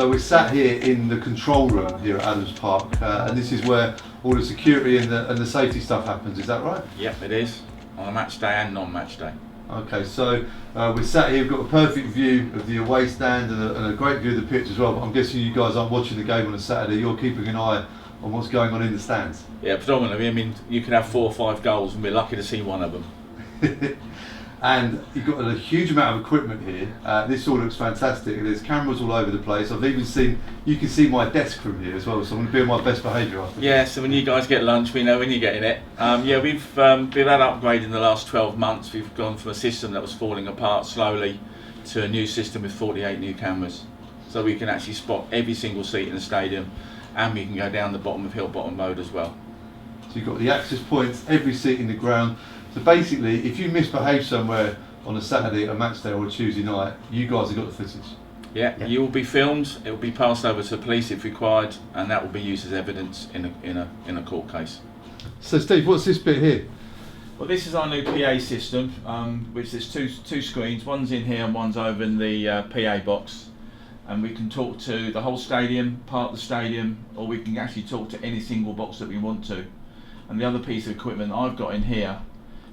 So we're sat here in the control room here at Adams Park, and this is where all the security and the safety stuff happens, is that right? Yep, it is, on a match day and non-match day. Okay, so we're sat here, we've got a perfect view of the away stand and a great view of the pitch as well, but I'm guessing you guys aren't watching the game on a Saturday, you're keeping an eye on what's going on in the stands. Yeah, predominantly. I mean, you can have 4 or 5 goals and we're lucky to see one of them. And you've got a huge amount of equipment here. This all looks fantastic. There's cameras all over the place. I've even seen, you can see my desk from here as well, so I'm going to be on my best behaviour after. Yeah, so when you guys get lunch, we know when you're getting it. Yeah, we've had upgrade in the last 12 months. We've gone from a system that was falling apart slowly to a new system with 48 new cameras. So we can actually spot every single seat in the stadium, and we can go down the bottom of Hill Bottom Road as well. So you've got the access points, every seat in the ground. So basically, if you misbehave somewhere on a Saturday, a match day or a Tuesday night, you guys have got the footage. Yeah, you will be filmed, it will be passed over to the police if required, and that will be used as evidence in a court case. So Steve, what's this bit here? Well, this is our new PA system, which is two screens. One's in here and one's over in the PA box. And we can talk to the whole stadium, part of the stadium, or we can actually talk to any single box that we want to. And the other piece of equipment I've got in here,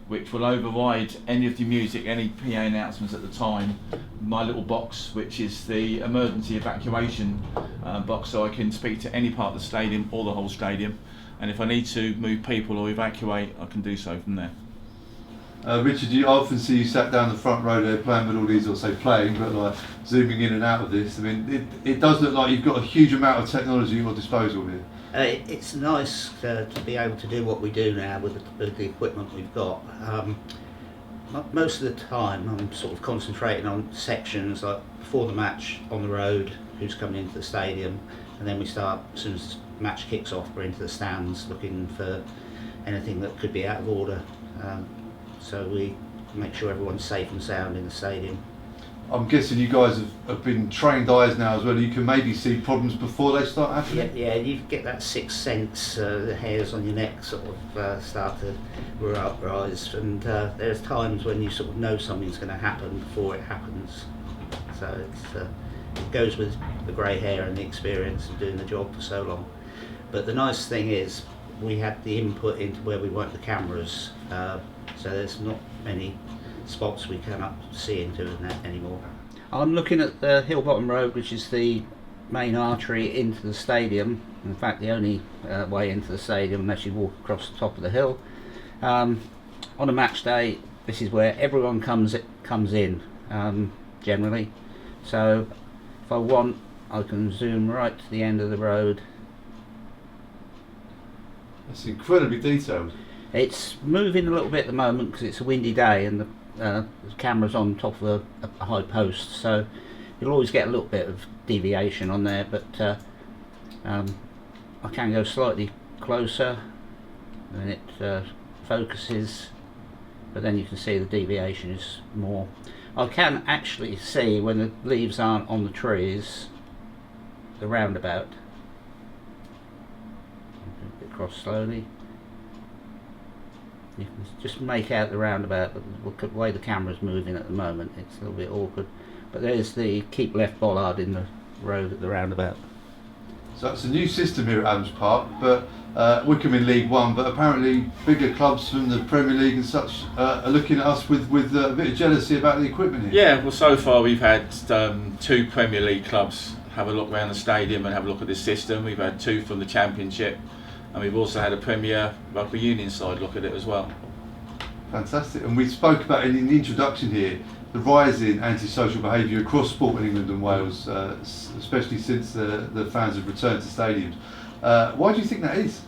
which will override any of the music, any PA announcements at the time, my little box, which is the emergency evacuation box, so I can speak to any part of the stadium or the whole stadium, and if I need to move people or evacuate, I can do so from there. Richard, I often see you sat down the front row there playing with all these, or say playing, but like zooming in and out of this. I mean, it does look like you've got a huge amount of technology at your disposal here. It's nice to be able to do what we do now with the equipment we've got. Most of the time I'm sort of concentrating on sections like before the match, on the road, who's coming into the stadium, and then we start, as soon as the match kicks off, we're into the stands looking for anything that could be out of order. So we make sure everyone's safe and sound in the stadium. I'm guessing you guys have been trained eyes now as well. You can maybe see problems before they start happening. Yeah, you get that sixth sense. The hairs on your neck sort of start to rise, and there's times when you sort of know something's going to happen before it happens. So it goes with the grey hair and the experience of doing the job for so long. But the nice thing is we had the input into where we want the cameras, so there's not many spots we cannot see into that anymore. I'm looking at the Hill Bottom Road, which is the main artery into the stadium. In fact, the only way into the stadium unless you walk across the top of the hill. On a match day, this is where everyone comes in generally. So if I want, I can zoom right to the end of the road. That's incredibly detailed. It's moving a little bit at the moment because it's a windy day and the camera's on top of a high post, so you'll always get a little bit of deviation on there, but I can go slightly closer and it focuses, but then you can see the deviation is more. I can actually see when the leaves aren't on the trees, the roundabout. Across slowly. You can just make out the roundabout, but the way the camera's moving at the moment, it's a little bit awkward. But there's the keep left bollard in the road at the roundabout. So that's a new system here at Adams Park, but Wycombe in League One, but apparently bigger clubs from the Premier League and such are looking at us with a bit of jealousy about the equipment here. Yeah, well, so far we've had 2 Premier League clubs have a look around the stadium and have a look at this system. We've had 2 from the Championship, and we've also had a Premier Rugby Union side look at it as well. Fantastic. And we spoke about in the introduction here the rise in antisocial behaviour across sport in England and Wales, especially since the fans have returned to stadiums. Why do you think that is?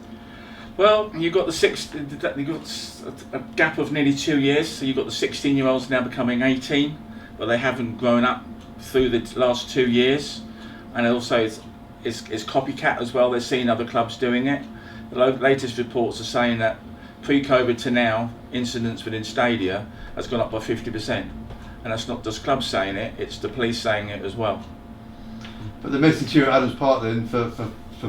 Well, you've got a gap of nearly 2 years, so you've got the 16-year-olds now becoming 18, but they haven't grown up through the last 2 years, and also it's copycat as well. They're seeing other clubs doing it. The latest reports are saying that pre-COVID to now, incidents within stadia has gone up by 50%. And that's not just clubs saying it, it's the police saying it as well. But the message here at Adams Park then, for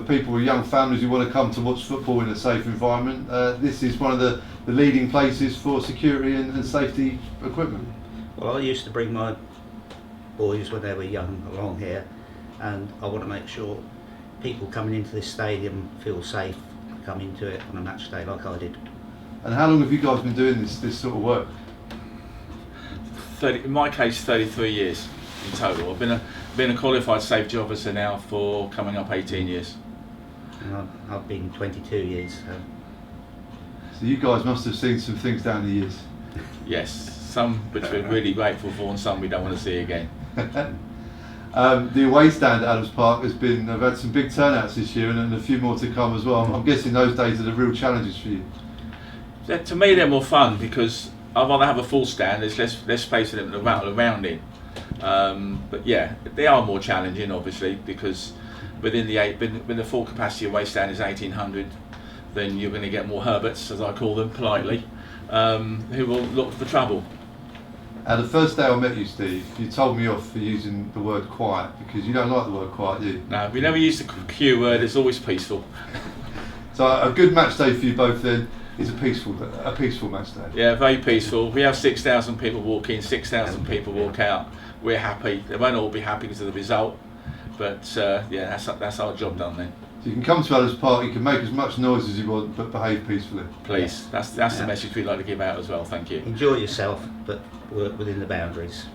people with young families who want to come to watch football in a safe environment, this is one of the leading places for security and safety equipment. Well, I used to bring my boys when they were young along here, and I want to make sure people coming into this stadium feel safe to come into it on a match day like I did. And how long have you guys been doing this sort of work? In my case, 33 years in total. I've been a qualified safety officer now for coming up 18 years. And I've been 22 years. So you guys must have seen some things down the years. Yes, some which we're really grateful for, and some we don't want to see again. The away stand at Adams Park have had some big turnouts this year, and a few more to come as well. I'm guessing those days are the real challenges for you. To me, they're more fun because I'd rather have a full stand. There's less space for them to rattle around in. But yeah, they are more challenging, obviously, because when the full capacity away stand is 1,800, then you're going to get more Herberts, as I call them politely, who will look for trouble. The first day I met you, Steve, you told me off for using the word quiet because you don't like the word quiet, do you? No, we never use the Q word. It's always peaceful. So a good match day for you both then is a peaceful match day. Yeah, very peaceful. We have 6,000 people walk in, 6,000 people walk out. We're happy. They won't all be happy because of the result, but yeah, that's our job done then. So you can come to Adams Park, you can make as much noise as you want, but behave peacefully. Please, that's the message we'd like to give out as well. Thank you. Enjoy yourself, but work within the boundaries.